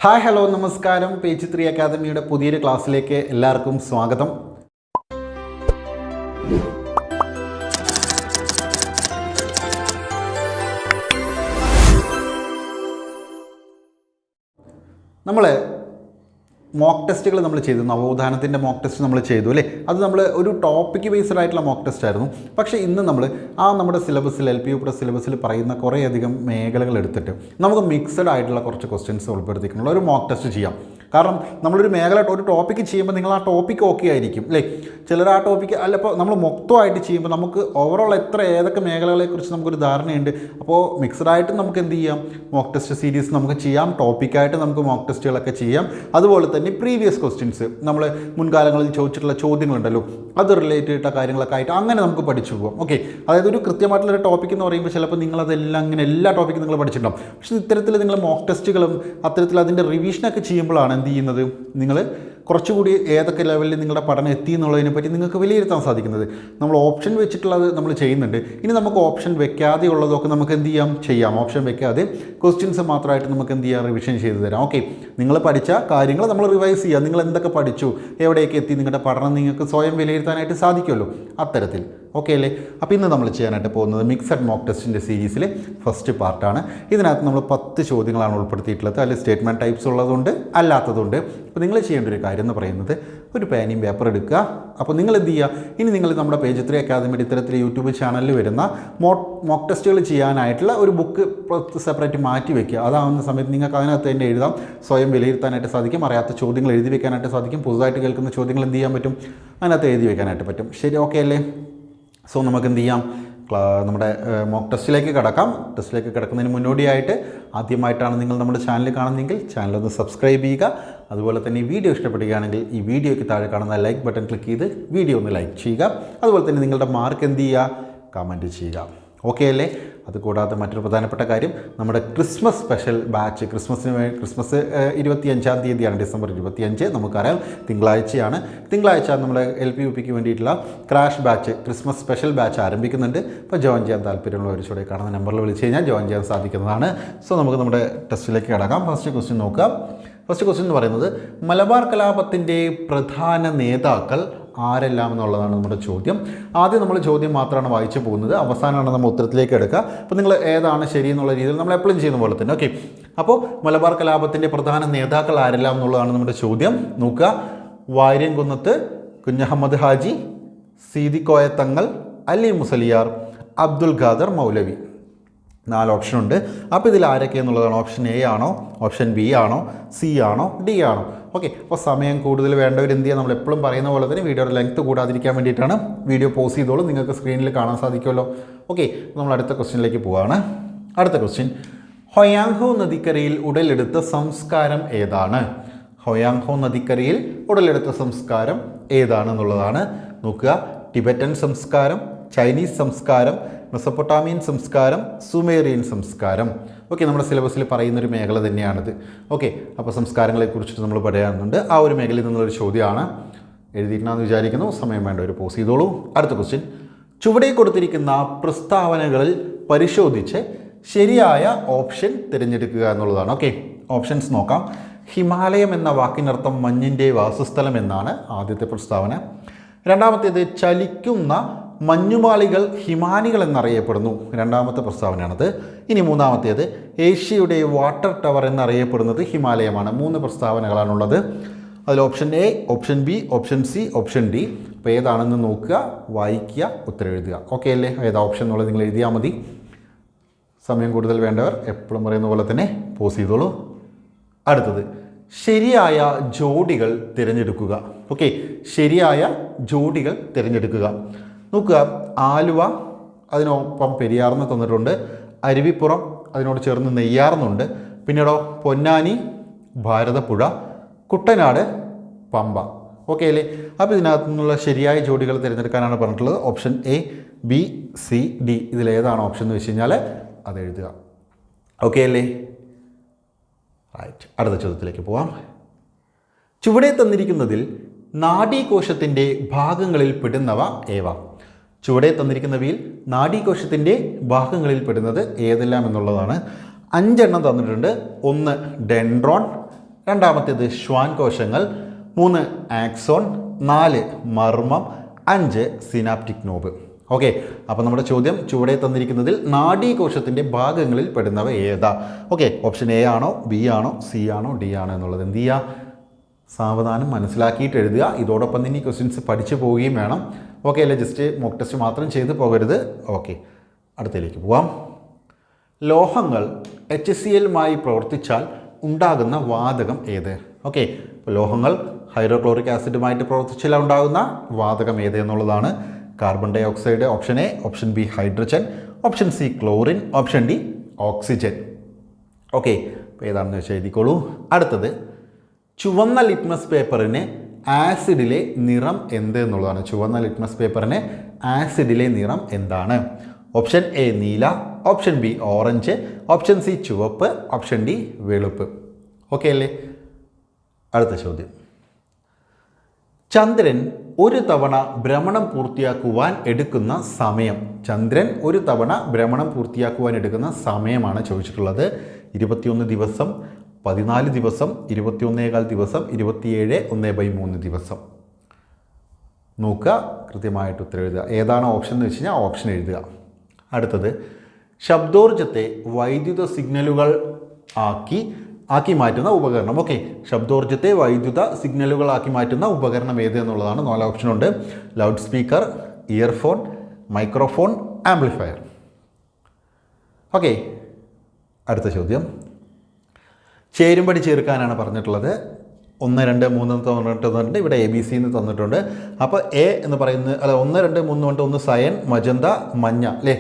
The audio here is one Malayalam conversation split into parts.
ഹായ് ഹലോ നമസ്കാരം. പേജ് 3 അക്കാദമിയുടെ പുതിയൊരു ക്ലാസ്സിലേക്ക് എല്ലാവർക്കും സ്വാഗതം. നമ്മൾ മോക്ക് ടെസ്റ്റുകൾ നമ്മൾ ചെയ്തു, നവോത്ഥാനത്തിൻ്റെ മോക്ക് ടെസ്റ്റ് നമ്മൾ ചെയ്തു അല്ലേ. അത് നമ്മൾ ഒരു ടോപ്പിക്ക് ബേസ്ഡ് ആയിട്ടുള്ള മോക്ക് ടെസ്റ്റ് ആയിരുന്നു. പക്ഷേ ഇന്ന് നമ്മൾ നമ്മുടെ സിലബസിൽ LP UP സിലബസിൽ പറയുന്ന കുറേയധികം മേഖലകൾ എടുത്തിട്ട് നമുക്ക് മിക്സഡ് ആയിട്ടുള്ള കുറച്ച് ക്വസ്റ്റ്യൻസ് ഉൾപ്പെടുത്തിയിട്ടുള്ള ഒരു മോക്ക് ടെസ്റ്റ് ചെയ്യാം. കാരണം നമ്മളൊരു മേഖല ഒരു ടോപ്പിക്ക് ചെയ്യുമ്പോൾ നിങ്ങൾ ആ ടോപ്പിക്ക് ഓക്കെ ആയിരിക്കും അല്ലേ. ചിലർ ആ ടോപ്പിക്ക് അല്ല, ഇപ്പോൾ നമ്മൾ മൊത്തമായിട്ട് ചെയ്യുമ്പോൾ നമുക്ക് ഓവറോൾ ഏതൊക്കെ മേഖലകളെക്കുറിച്ച് നമുക്കൊരു ധാരണയുണ്ട്. അപ്പോൾ മിക്സഡായിട്ട് നമുക്ക് എന്ത് ചെയ്യാം, മോക്ക് ടെസ്റ്റ് സീരീസ് നമുക്ക് ചെയ്യാം, ടോപ്പിക്കായിട്ട് നമുക്ക് മോക്ക് ടെസ്റ്റുകളൊക്കെ ചെയ്യാം. അതുപോലെ തന്നെ പ്രീവിയസ് ക്വസ്റ്റ്യൻസ് നമ്മൾ മുൻകാലങ്ങളിൽ ചോദിച്ചിട്ടുള്ള ചോദ്യങ്ങളുണ്ടല്ലോ, അത് റിലേറ്റഡ് ആയിട്ടുള്ള കാര്യങ്ങളൊക്കെ ആയിട്ട് അങ്ങനെ നമുക്ക് പഠിച്ചു പോകാം. ഓക്കെ, അതായത് ഒരു കൃത്യമായിട്ടുള്ളൊരു ടോപ്പിക് എന്ന് പറയുമ്പോൾ ചിലപ്പോൾ നിങ്ങളതെല്ലാം അങ്ങനെ എല്ലാ ടോപ്പിക്കും നിങ്ങൾ പഠിച്ചിട്ടുണ്ടാവും. പക്ഷേ ഇത്തരത്തിൽ നിങ്ങൾ മോക്ക് ടെസ്റ്റുകളും അത്തരത്തിൽ അതിൻ്റെ റിവിഷനൊക്കെ ചെയ്യുമ്പോഴാണ് എന്ത് ചെയ്യുന്നത്, നിങ്ങൾ കുറച്ചുകൂടി ഏതൊക്കെ ലെവലിൽ നിങ്ങളുടെ പഠനം എത്തി എന്നുള്ളതിനെ പറ്റി നിങ്ങൾക്ക് വിലയിരുത്താൻ സാധിക്കുന്നത്. നമ്മൾ ഓപ്ഷൻ വെച്ചിട്ടുള്ളത് നമ്മൾ ചെയ്യുന്നുണ്ട്. ഇനി നമുക്ക് ഓപ്ഷൻ വെക്കാതെ ഉള്ളതൊക്കെ നമുക്ക് എന്ത് ചെയ്യാം. ഓപ്ഷൻ വെക്കാതെ ക്വസ്റ്റ്യൻസ് മാത്രമായിട്ട് നമുക്ക് എന്ത് ചെയ്യാം, റിവിഷൻ ചെയ്ത് തരാം. ഓക്കെ, നിങ്ങൾ പഠിച്ച കാര്യങ്ങൾ നമ്മൾ റിവൈസ് ചെയ്യുക. നിങ്ങൾ എന്തൊക്കെ പഠിച്ചു, എവിടെയൊക്കെ എത്തി, നിങ്ങളുടെ പഠനം നിങ്ങൾക്ക് സ്വയം വിലയിരുത്താനായിട്ട് സാധിക്കുമല്ലോ അത്തരത്തിൽ. ഓക്കെ അല്ലേ. അപ്പോൾ ഇന്ന് നമ്മൾ ചെയ്യാനായിട്ട് പോകുന്നത് മിക്സഡ് മോക്ക് ടെസ്റ്റിൻ്റെ സീരീസിൽ ഫസ്റ്റ് പാർട്ടാണ്. ഇതിനകത്ത് നമ്മൾ 10 ചോദ്യങ്ങളാണ് ഉൾപ്പെടുത്തിയിട്ടുള്ളത്. അതിൽ സ്റ്റേറ്റ്മെൻറ്റ് ടൈപ്സ് ഉള്ളതുകൊണ്ട് അല്ലാത്തതുണ്ട്. അപ്പോൾ നിങ്ങൾ ചെയ്യേണ്ട ഒരു കാര്യം എന്ന് പറയുന്നത് ഒരു പേനയും പേപ്പർ എടുക്കുക. അപ്പോൾ നിങ്ങൾ എന്ത് ചെയ്യുക, ഇനി നിങ്ങൾ നമ്മുടെ പേജ് 3 അക്കാദമിയുടെ ഇത്തരത്തിൽ യൂട്യൂബ് ചാനലിൽ വരുന്ന മോക്ക് ടെസ്റ്റുകൾ ചെയ്യാനായിട്ടുള്ള ഒരു ബുക്ക് സെപ്പറേറ്റ് മാറ്റി വയ്ക്കുക. അതാവുന്ന സമയത്ത് നിങ്ങൾക്ക് അതിനകത്ത് തന്നെ എഴുതാം, സ്വയം വിലയിരുത്താനായിട്ട് സാധിക്കും, അറിയാത്ത ചോദ്യങ്ങൾ എഴുതി വെക്കാനായിട്ട് സാധിക്കും, പുതുതായിട്ട് കേൾക്കുന്ന ചോദ്യങ്ങൾ എന്ത് ചെയ്യാൻ പറ്റും, അതിനകത്ത് എഴുതി വെക്കാനായിട്ട് പറ്റും. ശരി, ഓക്കെ അല്ലേ. സോ നമുക്ക് എന്ത് ചെയ്യാം, നമ്മുടെ മോക്ക് ടെസ്റ്റിലേക്ക് കിടക്കാം. ടെസ്റ്റിലേക്ക് കിടക്കുന്നതിന് മുന്നോടിയായിട്ട് ആദ്യമായിട്ടാണ് നിങ്ങൾ നമ്മുടെ ചാനൽ കാണുന്നതെങ്കിൽ ചാനലൊന്ന് സബ്സ്ക്രൈബ് ചെയ്യുക. അതുപോലെ തന്നെ ഈ വീഡിയോ ഇഷ്ടപ്പെടുകയാണെങ്കിൽ ഈ വീഡിയോയ്ക്ക് താഴെ കാണുന്ന ലൈക്ക് ബട്ടൺ ക്ലിക്ക് ചെയ്ത് വീഡിയോ ഒന്ന് ലൈക്ക് ചെയ്യുക. അതുപോലെ തന്നെ നിങ്ങളുടെ മാർക്ക് എന്ത് ചെയ്യുക, കമൻറ്റ് ചെയ്യുക. ഓക്കെ അല്ലേ. അതുകൂടാതെ മറ്റൊരു പ്രധാനപ്പെട്ട കാര്യം, നമ്മുടെ ക്രിസ്മസ് സ്പെഷ്യൽ ബാച്ച്, ക്രിസ്മസ് 25-ാം തീയതിയാണ്, ഡിസംബർ 25. നമുക്കറിയാം തിങ്കളാഴ്ചയാണ്. തിങ്കളാഴ്ച നമ്മുടെ LP UPക്ക് വേണ്ടിയിട്ടുള്ള crash batch, Christmas special batch ആരംഭിക്കുന്നുണ്ട്. അപ്പോൾ ജോയിൻ ചെയ്യാൻ താല്പര്യമുള്ളവർ ചൂടെ കാണുന്ന നമ്പറിൽ വിളിച്ച് കഴിഞ്ഞാൽ ജോയിൻ ചെയ്യാൻ സാധിക്കുന്നതാണ്. സോ നമുക്ക് നമ്മുടെ ടെസ്റ്റിലേക്ക് കിടക്കാം. ഫസ്റ്റ് ക്വസ്റ്റ്യൻ നോക്കാം. ഫസ്റ്റ് ക്വസ്റ്റ്യൻ എന്ന് പറയുന്നത് മലബാർ കലാപത്തിൻ്റെ പ്രധാന നേതാക്കൾ ആരെല്ലാം എന്നുള്ളതാണ് നമ്മുടെ ചോദ്യം. ആദ്യം നമ്മൾ ചോദ്യം മാത്രമാണ് വായിച്ചു പോകുന്നത്, അവസാനമാണ് നമ്മൾ ഉത്തരത്തിലേക്ക് എടുക്കുക. അപ്പോൾ നിങ്ങൾ ഏതാണ് ശരി എന്നുള്ള രീതിയിൽ നമ്മൾ എപ്പോഴും ചെയ്യുന്ന പോലെ തന്നെ. ഓക്കെ, അപ്പോൾ മലബാർ കലാപത്തിൻ്റെ പ്രധാന നേതാക്കൾ ആരെല്ലാം എന്നുള്ളതാണ് നമ്മുടെ ചോദ്യം. നോക്കുക, വാര്യംകുന്നത്ത് കുഞ്ഞഹമ്മദ് ഹാജി, സീതിക്കോയ തങ്ങൾ, അലി മുസലിയാർ, അബ്ദുൽ ഖാദർ മൗലവി. 4 ഓപ്ഷനുണ്ട്. അപ്പോൾ ഇതിൽ ആരൊക്കെ എന്നുള്ളതാണ്. ഓപ്ഷൻ A ആണോ, ഓപ്ഷൻ B ആണോ, C ആണോ, D ആണോ. ഓക്കെ, അപ്പോൾ സമയം കൂടുതൽ വേണ്ടവർ എന്ത് ചെയ്യുക, നമ്മൾ എപ്പോഴും പറയുന്ന പോലെ തന്നെ വീഡിയോയുടെ ലെങ്ത്ത് കൂടാതിരിക്കാൻ വേണ്ടിയിട്ടാണ് വീഡിയോ പോസ് ചെയ്തോളൂ, നിങ്ങൾക്ക് സ്ക്രീനിൽ കാണാൻ സാധിക്കുമല്ലോ. ഓക്കെ, നമ്മൾ അടുത്ത ക്വസ്റ്റ്യനിലേക്ക് പോവുകയാണ്. അടുത്ത ക്വസ്റ്റ്യൻ, ഹൊയാങ്ഹോ നദിക്കരയിൽ ഉടലെടുത്ത സംസ്കാരം ഏതാണ്. ഹൊയാങ്ഹോ നദിക്കരയിൽ ഉടലെടുത്ത സംസ്കാരം ഏതാണെന്നുള്ളതാണ്. നോക്കുക, ടിബറ്റൻ സംസ്കാരം, ചൈനീസ് സംസ്കാരം, മെസപ്പൊട്ടാമിയൻ സംസ്കാരം, സുമേറിയൻ സംസ്കാരം. ഓക്കെ, നമ്മുടെ സിലബസിൽ പറയുന്നൊരു മേഖല തന്നെയാണിത്. ഓക്കെ, അപ്പോൾ സംസ്കാരങ്ങളെക്കുറിച്ചിട്ട് നമ്മൾ പറയാനുണ്ട്. ആ ഒരു മേഖലയിൽ നിന്നുള്ളൊരു ചോദ്യമാണ്. എഴുതിയിട്ടാണെന്ന് വിചാരിക്കുന്നു. സമയം വേണ്ട, ഒരു പോസ് ചെയ്തോളൂ. അടുത്ത ക്വസ്റ്റ്യൻ, ചുവടെ കൊടുത്തിരിക്കുന്ന പ്രസ്താവനകളിൽ പരിശോധിച്ച് ശരിയായ ഓപ്ഷൻ തിരഞ്ഞെടുക്കുക എന്നുള്ളതാണ്. ഓക്കെ, ഓപ്ഷൻസ് നോക്കാം. ഹിമാലയം എന്ന വാക്കിനർത്ഥം മഞ്ഞിൻ്റെ വാസസ്ഥലം എന്നാണ് ആദ്യത്തെ പ്രസ്താവന. രണ്ടാമത്തേത്, ചലിക്കുന്ന മഞ്ഞുമാളികൾ ഹിമാനികൾ എന്നറിയപ്പെടുന്നു, രണ്ടാമത്തെ പ്രസ്താവനയാണത്. ഇനി മൂന്നാമത്തേത്, ഏഷ്യയുടെ വാട്ടർ ടവർ എന്നറിയപ്പെടുന്നത് ഹിമാലയമാണ്. 3 പ്രസ്താവനകളാണുള്ളത്. അതിൽ option A, option B, option C, option D. അപ്പോൾ ഏതാണെന്ന് നോക്കുക, വായിക്കുക, ഉത്തരം എഴുതുക. ഓക്കെ അല്ലേ. ഏതാ ഓപ്ഷൻ എന്നുള്ളത് നിങ്ങൾ എഴുതിയാൽ മതി. സമയം കൂടുതൽ വേണ്ടവർ എപ്പോഴും പറയുന്ന പോലെ തന്നെ പോസ് ചെയ്തോളൂ. അടുത്തത്, ശരിയായ ജോഡികൾ തിരഞ്ഞെടുക്കുക. ഓക്കെ, ശരിയായ ജോഡികൾ തിരഞ്ഞെടുക്കുക. നോക്കുക, ആലുവ അതിനൊപ്പം പെരിയാർന്ന് തന്നിട്ടുണ്ട്, അരുവിപ്പുറം അതിനോട് ചേർന്ന് നെയ്യാർന്നുണ്ട്, പിന്നീടോ പൊന്നാനി, ഭാരതപ്പുഴ, കുട്ടനാട്, പമ്പ. ഓക്കെ അല്ലേ. അപ്പോൾ ഇതിനകത്തു നിന്നുള്ള ശരിയായ ജോഡികൾ തിരഞ്ഞെടുക്കാനാണ് പറഞ്ഞിട്ടുള്ളത്. Option A, B, C, D. ഇതിലേതാണ് ഓപ്ഷൻ എന്ന് വെച്ച് കഴിഞ്ഞാൽ അത് എഴുതുക. ഓക്കെ അല്ലേ. റൈറ്റ്, അടുത്ത ചോദ്യത്തിലേക്ക് പോവാം. ചുവടെ തന്നിരിക്കുന്നതിൽ നാഡീകോശത്തിൻ്റെ ഭാഗങ്ങളിൽ പെടുന്നവ ഏവ. ചുവടെ തന്നിരിക്കുന്നവയിൽ നാഡീകോശത്തിൻ്റെ ഭാഗങ്ങളിൽ പെടുന്നത് ഏതെല്ലാം എന്നുള്ളതാണ്. 5 എണ്ണം തന്നിട്ടുണ്ട്. 1 ഡെൻഡ്രോൺ, രണ്ടാമത്തേത് ശ്വാൻ കോശങ്ങൾ, 3 ആക്സോൺ, 4 മർമ്മം, 5 സിനാപ്റ്റിക് നോബ്. ഓക്കെ, അപ്പോൾ നമ്മുടെ ചോദ്യം ചുവടെ തന്നിരിക്കുന്നതിൽ നാഡീകോശത്തിൻ്റെ ഭാഗങ്ങളിൽ പെടുന്നവ ഏതാ? ഓക്കെ, ഓപ്ഷൻ എ ആണോ, ബി ആണോ, സി ആണോ, ഡി ആണോ എന്നുള്ളത് എന്ത് ചെയ്യുക, സാവധാനം മനസ്സിലാക്കിയിട്ട് എഴുതുക. ഇതോടൊപ്പം തന്നെ ഈ ക്വസ്റ്റ്യൻസ് പഠിച്ചു പോവുകയും വേണം. ഓക്കെ അല്ലേ, ജസ്റ്റ് മോക്ക് ടെസ്റ്റ് മാത്രം ചെയ്ത് പോകരുത്. ഓക്കെ, അടുത്തതിലേക്ക് പോവാം. ലോഹങ്ങൾ HCl-മായി പ്രവർത്തിച്ചാൽ ഉണ്ടാകുന്ന വാതകം ഏത്? ഓക്കെ, അപ്പോൾ ലോഹങ്ങൾ ഹൈഡ്രോക്ലോറിക് ആസിഡുമായിട്ട് പ്രവർത്തിച്ചാൽ ഉണ്ടാകുന്ന വാതകം ഏത് എന്നുള്ളതാണ്. Carbon dioxide, option A, option B hydrogen, option C chlorine, option D oxygen. Okay, അപ്പോൾ ഏതാണെന്ന് വെച്ചാൽ എഴുതിക്കോളൂ. അടുത്തത്, ചുവന്ന ലിറ്റ്മസ് പേപ്പറിന് ആസിഡിലെ നിറം എന്ത് എന്നുള്ളതാണ്. ചുവന്ന ലിറ്റ്മസ് പേപ്പറിന് ആസിഡിലെ നിറം എന്താണ്? ഓപ്ഷൻ എ നീല, option B orange, option C ചുവപ്പ്, ഓപ്ഷൻ ഡി വെളുപ്പ്. ഓക്കെ അല്ലേ? അടുത്ത ചോദ്യം, ചന്ദ്രൻ ഒരു തവണ ഭ്രമണം പൂർത്തിയാക്കുവാൻ എടുക്കുന്ന സമയം. ചന്ദ്രൻ ഒരു തവണ ഭ്രമണം പൂർത്തിയാക്കുവാൻ എടുക്കുന്ന സമയമാണ് ചോദിച്ചിട്ടുള്ളത്. 21 ദിവസം, 14 ദിവസം, 21.25 ദിവസം, 27 1/3 ദിവസം. നോക്കുക, കൃത്യമായിട്ട് ഉത്തരം എഴുതുക. ഏതാണ് ഓപ്ഷൻ എന്ന് വെച്ച് കഴിഞ്ഞാൽ ഓപ്ഷൻ എഴുതുക. അടുത്തത്, ശബ്ദോർജ്ജത്തെ വൈദ്യുത സിഗ്നലുകൾ ആക്കി മാറ്റുന്ന ഉപകരണം. ഓക്കെ, ശബ്ദോർജ്ജത്തെ വൈദ്യുത സിഗ്നലുകളാക്കി മാറ്റുന്ന ഉപകരണം ഏത് എന്നുള്ളതാണ്. 4 ഓപ്ഷനുണ്ട്. Loudspeaker, earphone, microphone, amplifier. Okay, അടുത്ത ചോദ്യം, ചേരുംപടി ചേർക്കാനാണ് പറഞ്ഞിട്ടുള്ളത്. 1 2 3 തന്നിട്ടുണ്ട്, ഇവിടെ ABC എന്ന് തന്നിട്ടുണ്ട്. അപ്പോൾ എ എന്ന് പറയുന്നത്, അല്ല 1 2 3 കൊണ്ട് ഒന്ന് സയൻ, മജന്ത, മഞ്ഞ അല്ലേ.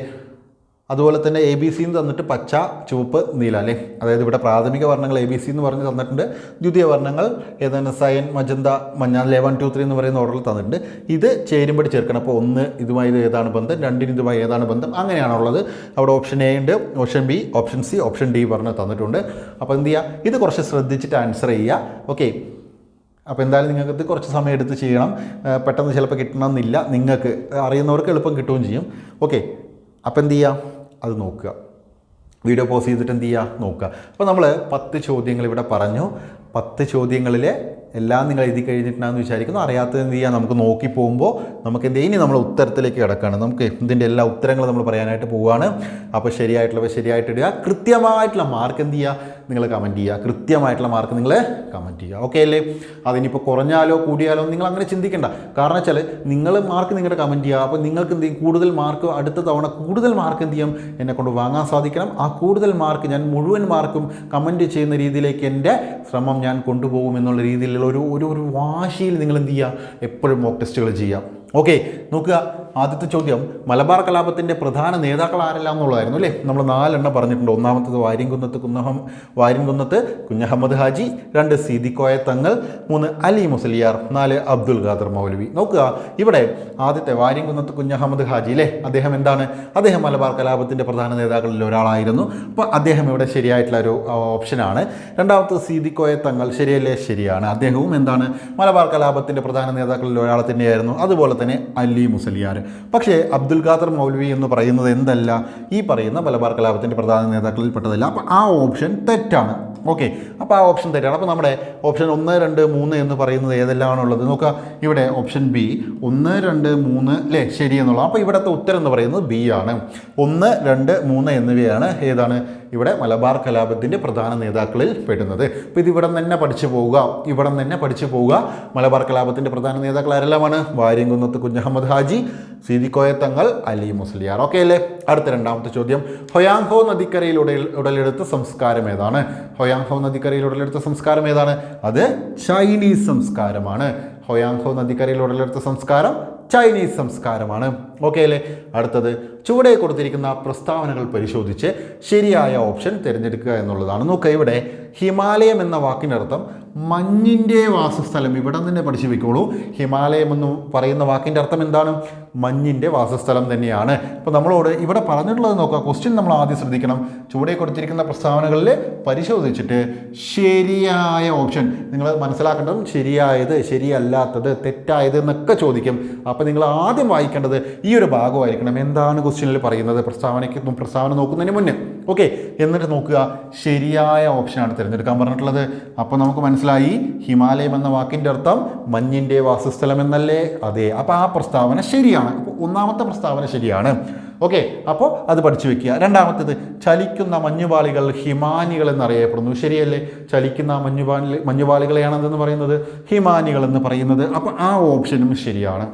അതുപോലെ തന്നെ ABC എന്ന് തന്നിട്ട് പച്ച, ചുവപ്പ്, നീല അല്ലേ. അതായത് ഇവിടെ പ്രാഥമിക വർണ്ണങ്ങൾ ABC എന്ന് പറഞ്ഞ് തന്നിട്ടുണ്ട്. ദ്വിതീയ വർണ്ണങ്ങൾ ഏതാണ്? സയൻ, മജന്ത, മഞ്ഞ അല്ലേ. 1 2 3 എന്ന് പറയുന്ന ഓർഡറിൽ തന്നിട്ടുണ്ട്. ഇത് ചേരുംപടി ചേർക്കണം. അപ്പോൾ 1 ഇതുമായി ഏതാണ് ബന്ധം, 2 ഇതുമായി ഏതാണ് ബന്ധം, അങ്ങനെയാണുള്ളത്. അവിടെ ഓപ്ഷൻ എ ഉണ്ട്, option B, option C, option D പറഞ്ഞ് തന്നിട്ടുണ്ട്. അപ്പോൾ എന്ത് ചെയ്യുക, ഇത് കുറച്ച് ശ്രദ്ധിച്ചിട്ട് ആൻസർ ചെയ്യുക. ഓക്കെ, അപ്പോൾ എന്തായാലും നിങ്ങൾക്ക് ഇത് കുറച്ച് സമയം എടുത്ത് ചെയ്യണം. പെട്ടെന്ന് ചിലപ്പോൾ കിട്ടണമെന്നില്ല, നിങ്ങൾക്ക് അറിയുന്നവർക്ക് എളുപ്പം കിട്ടുകയും ചെയ്യും. ഓക്കെ, അപ്പോൾ എന്ത് ചെയ്യുക, അത് നോക്കുക. വീഡിയോ പോസ് ചെയ്തിട്ട് എന്ത് ചെയ്യുക, നോക്കുക. അപ്പോൾ നമ്മൾ 10 ചോദ്യങ്ങൾ ഇവിടെ പറഞ്ഞു. 10 ചോദ്യങ്ങളിൽ എല്ലാം നിങ്ങൾ എഴുതി കഴിഞ്ഞിട്ടുണ്ടെന്ന് വിചാരിക്കുന്നു. അറിയാത്തത് എന്ത് ചെയ്യുക, നമുക്ക് നോക്കി പോകുമ്പോൾ നമുക്ക് എന്ത് ഇനി നമ്മൾ ഉത്തരത്തിലേക്ക് കിടക്കുകയാണ്. നമുക്ക് ഇതിൻ്റെ എല്ലാ ഉത്തരങ്ങളും നമ്മൾ പറയാനായിട്ട് പോവുകയാണ്. അപ്പോൾ ശരിയായിട്ടുള്ളവ ശരിയായിട്ട് ഇടുക. കൃത്യമായിട്ടുള്ള മാർക്ക് എന്ത് ചെയ്യുക, നിങ്ങൾ കമൻറ്റ് ചെയ്യുക. കൃത്യമായിട്ടുള്ള മാർക്ക് നിങ്ങൾ കമൻറ്റ് ചെയ്യുക. ഓക്കെ അല്ലേ? അതിനിപ്പോൾ കുറഞ്ഞാലോ കൂടിയാലോ നിങ്ങൾ അങ്ങനെ ചിന്തിക്കേണ്ട. കാരണം വെച്ചാൽ നിങ്ങൾ മാർക്ക് നിങ്ങളുടെ കമൻറ്റ് ചെയ്യുക. അപ്പോൾ നിങ്ങൾക്ക് എന്ത് ചെയ്യും, കൂടുതൽ മാർക്ക് അടുത്ത തവണ കൂടുതൽ മാർക്ക് എന്ത് ചെയ്യും, എന്നെ കൊണ്ട് വാങ്ങാൻ സാധിക്കണം. ആ കൂടുതൽ മാർക്ക് ഞാൻ മുഴുവൻ മാർക്കും കമൻറ്റ് ചെയ്യുന്ന രീതിയിലേക്ക് എൻ്റെ ശ്രമം ഞാൻ കൊണ്ടുപോകും എന്നുള്ള രീതിയിലുള്ള ഒരു വാശിയിൽ നിങ്ങൾ എന്ത് ചെയ്യുക, എപ്പോഴും മോക്ക് ടെസ്റ്റുകൾ ചെയ്യാം. ഓക്കെ, നോക്കുക. ആദ്യത്തെ ചോദ്യം, മലബാർ കലാപത്തിൻ്റെ പ്രധാന നേതാക്കൾ ആരെല്ലാം എന്നുള്ളതായിരുന്നു അല്ലേ. നമ്മൾ 4 എണ്ണം പറഞ്ഞിട്ടുണ്ട്. ഒന്നാമത്തത് വാര്യൻകുന്നത്ത് കുഞ്ഞഹമ്മദ് ഹാജി, 2 സീദിക്കോയ തങ്ങൾ, 3 അലി മുസലിയാർ, 4 അബ്ദുൽ ഖാദർ മൗലവി. നോക്കുക, ഇവിടെ ആദ്യത്തെ വാര്യൻകുന്നത്ത് കുഞ്ഞഹമ്മദ് ഹാജി അല്ലേ, അദ്ദേഹം എന്താണ്, അദ്ദേഹം മലബാർ കലാപത്തിൻ്റെ പ്രധാന നേതാക്കളിൽ ഒരാളായിരുന്നു. അപ്പോൾ അദ്ദേഹം ഇവിടെ ശരിയായിട്ടുള്ള ഒരു ഓപ്ഷനാണ്. രണ്ടാമത്തത് സീദിക്കോയ തങ്ങൾ, ശരിയല്ലേ? ശരിയാണ്. അദ്ദേഹവും എന്താണ്, മലബാർ കലാപത്തിൻ്റെ പ്രധാന നേതാക്കളിൽ ഒരാൾ തന്നെയായിരുന്നു. അതുപോലെ തന്നെ അലി മുസലിയാർ. പക്ഷേ അബ്ദുൽ ഖാദർ മൗലവി എന്ന് പറയുന്നത് എന്തല്ല, ഈ പറയുന്ന മലബാർ കലാപത്തിൻ്റെ പ്രധാന നേതാക്കളിൽ പെട്ടതല്ല. അപ്പോൾ ആ ഓപ്ഷൻ തെറ്റാണ്. ഓക്കെ, അപ്പോൾ ആ ഓപ്ഷൻ തെറ്റാണ്. അപ്പോൾ നമ്മുടെ ഓപ്ഷൻ 1 2 3 എന്ന് പറയുന്നത് ഏതെല്ലാമാണുള്ളത് നോക്കുക. ഇവിടെ ഓപ്ഷൻ ബി 1 2 3 അല്ലേ ശരി എന്നുള്ളത്. അപ്പോൾ ഇവിടുത്തെ ഉത്തരം എന്ന് പറയുന്നത് ബി ആണ്. 1 2 3 എന്നിവയാണ് ഏതാണ് ഇവിടെ മലബാർ കലാപത്തിൻ്റെ പ്രധാന നേതാക്കളിൽ പെടുന്നത്. അപ്പോൾ ഇത് ഇവിടെ തന്നെ പഠിച്ചു പോവുക. മലബാർ കലാപത്തിൻ്റെ പ്രധാന നേതാക്കൾ ആരെല്ലാമാണ്? വാര്യൻകുന്നത്ത് കുഞ്ഞഹമ്മദ് ഹാജി, സീദിക്കോയ തങ്ങൾ, അലി മുസ്ലിയാർ. ഓക്കെ അല്ലേ? അടുത്ത രണ്ടാമത്തെ ചോദ്യം, ഹൊയാങ്ഹോ നദിക്കരയിൽ ഉടലെടുത്ത സംസ്കാരം ഏതാണ്? ഹൊയാങ്ഹോ നദിക്കരയിൽ ഉടലെടുത്ത സംസ്കാരം ഏതാണ്? അത് ചൈനീസ് സംസ്കാരമാണ്. ഹൊയാങ്ഹോ നദിക്കരയിൽ ഉടലെടുത്ത സംസ്കാരം ചൈനീസ് സംസ്കാരമാണ്. ഓക്കെ അല്ലേ? അടുത്തത്, ചുവടെ കൊടുത്തിരിക്കുന്ന പ്രസ്താവനകൾ പരിശോധിച്ച് ശരിയായ ഓപ്ഷൻ തിരഞ്ഞെടുക്കുക എന്നുള്ളതാണ്. നോക്കുക, ഇവിടെ ഹിമാലയം എന്ന വാക്കിനർത്ഥം മഞ്ഞിൻ്റെ വാസസ്ഥലം. ഇവിടെ തന്നെ പഠിച്ചു വെക്കോളൂ. ഹിമാലയം എന്ന് പറയുന്ന വാക്കിൻ്റെ അർത്ഥം എന്താണ്? മഞ്ഞിൻ്റെ വാസസ്ഥലം തന്നെയാണ്. അപ്പോൾ നമ്മളോട് ഇവിടെ പറഞ്ഞിട്ടുള്ളത് നോക്കുക. ക്വസ്റ്റ്യൻ നമ്മൾ ആദ്യം ശ്രദ്ധിക്കണം. ചുവടെ കൊടുത്തിരിക്കുന്ന പ്രസ്താവനകളിൽ പരിശോധിച്ചിട്ട് ശരിയായ ഓപ്ഷൻ നിങ്ങൾ മനസ്സിലാക്കേണ്ടതും ശരിയായത്, ശരിയല്ലാത്തത്, തെറ്റായത് എന്നൊക്കെ ചോദിക്കും. അപ്പോൾ നിങ്ങൾ ആദ്യം വായിക്കേണ്ടത് ഈ ഒരു ഭാഗമായിരിക്കണം എന്താണ് ക്വസ്റ്റ്യനിൽ പറയുന്നത് പ്രസ്താവന നോക്കുന്നതിന് മുന്നേ. ഓക്കെ, എന്നിട്ട് നോക്കുക ശരിയായ ഓപ്ഷനാണ് തിരഞ്ഞെടുക്കാൻ പറഞ്ഞിട്ടുള്ളത്. അപ്പോൾ നമുക്ക് മനസ്സിലായി ഹിമാലയം എന്ന വാക്കിൻ്റെ അർത്ഥം മഞ്ഞിൻ്റെ വാസസ്ഥലം എന്നല്ലേ? അതെ, അപ്പോൾ ആ പ്രസ്താവന ശരിയാണ്. അപ്പോൾ ഒന്നാമത്തെ പ്രസ്താവന ശരിയാണ്. ഓക്കെ, അപ്പോൾ അത് പഠിച്ചു വെക്കുക. രണ്ടാമത്തേത് ചലിക്കുന്ന മഞ്ഞുപാളികൾ ഹിമാനികൾ എന്നറിയപ്പെടുന്നു. ശരിയല്ലേ? ചലിക്കുന്ന മഞ്ഞുപാളികളെയാണ് എന്തെന്ന് പറയുന്നത്? ഹിമാനികൾ എന്ന് പറയുന്നത്. അപ്പോൾ ആ ഓപ്ഷനും ശരിയാണ്,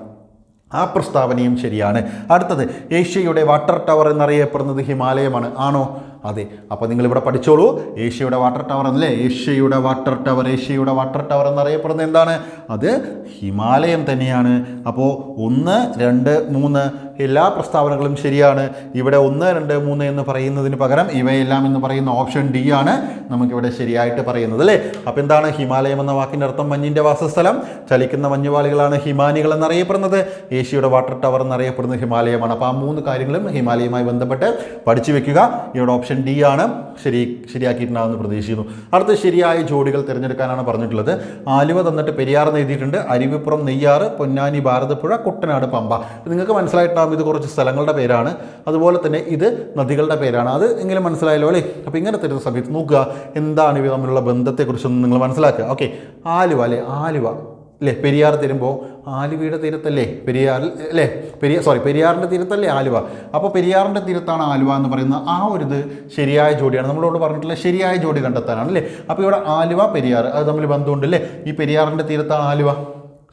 ആ പ്രസ്താവനയും ശരിയാണ്. അടുത്തത് ഏഷ്യയുടെ വാട്ടർ ടവർ എന്നറിയപ്പെടുന്നത് ഹിമാലയമാണ്. ആണോ? അതെ. അപ്പോൾ നിങ്ങളിവിടെ പഠിച്ചോളൂ, ഏഷ്യയുടെ വാട്ടർ ടവർ എന്നല്ലേ? ഏഷ്യയുടെ വാട്ടർ ടവർ എന്നറിയപ്പെടുന്നത് എന്താണ്? അത് ഹിമാലയം തന്നെയാണ്. അപ്പോൾ 1, 2, 3 എല്ലാ പ്രസ്താവനകളും ശരിയാണ്. ഇവിടെ 1, 2, 3 എന്ന് പറയുന്നതിന് പകരം ഇവയെല്ലാം എന്ന് പറയുന്ന ഓപ്ഷൻ ഡി ആണ് നമുക്കിവിടെ ശരിയായിട്ട് പറയുന്നത് അല്ലേ? അപ്പോൾ എന്താണ് ഹിമാലയം എന്ന വാക്കിൻ്റെ അർത്ഥം? മഞ്ഞിൻ്റെ വാസസ്ഥലം. ചലിക്കുന്ന മഞ്ഞുപാളികളാണ് ഹിമാനികൾ എന്നറിയപ്പെടുന്നത്. ഏഷ്യയുടെ വാട്ടർ ടവർ എന്നറിയപ്പെടുന്നത് ഹിമാലയമാണ്. അപ്പോൾ ആ 3 കാര്യങ്ങളും ഹിമാലയവുമായി ബന്ധപ്പെട്ട് പഠിച്ചു വെക്കുക. ഇവിടെ ഓപ്ഷൻ ഡി ആണ് ശരിയാക്കിയിട്ടുണ്ടാകുമെന്ന് പ്രതീക്ഷിക്കുന്നു. അടുത്ത ശരിയായ ജോഡികൾ തിരഞ്ഞെടുക്കാനാണ് പറഞ്ഞിട്ടുള്ളത്. ആലുവ തന്നിട്ട് പെരിയാർ എഴുതിയിട്ടുണ്ട്. അരുവിപ്പുറം, നെയ്യാറ്, പൊന്നാനി, ഭാരതപ്പുഴ, കുട്ടനാട്, പമ്പ. നിങ്ങൾക്ക് മനസ്സിലായിട്ടുണ്ടാകും ഇത് കുറച്ച് സ്ഥലങ്ങളുടെ പേരാണ്, അതുപോലെ തന്നെ ഇത് നദികളുടെ പേരാണ്. അത് എങ്കിലും മനസ്സിലായല്ലോ അല്ലേ? അപ്പോൾ ഇങ്ങനെ തരുന്ന സമയത്ത് നോക്കുക എന്താണ് ഇവ തമ്മിലുള്ള ബന്ധത്തെക്കുറിച്ചൊന്നും നിങ്ങൾ മനസ്സിലാക്കുക. ഓക്കെ, ആലുവ അല്ലേ? ആലുവ അല്ലേ? പെരിയാർ തരുമ്പോൾ ആലുവയുടെ തീരത്തല്ലേ പെരിയാറിൽ അല്ലേ? പെരിയാറിൻ്റെ തീരത്തല്ലേ ആലുവ? അപ്പോൾ പെരിയാറിൻ്റെ തീരത്താണ് ആലുവ എന്ന് പറയുന്നത്. ആ ഒരു ഇത് ശരിയായ ജോഡിയാണ്. നമ്മളോട് പറഞ്ഞിട്ടുള്ള ശരിയായ ജോഡി കണ്ടെത്താനാണ് അല്ലേ? അപ്പോൾ ഇവിടെ ആലുവ, പെരിയാർ അത് തമ്മിൽ ബന്ധമുണ്ട് അല്ലേ? ഈ പെരിയാറിൻ്റെ തീരത്താണ് ആലുവ.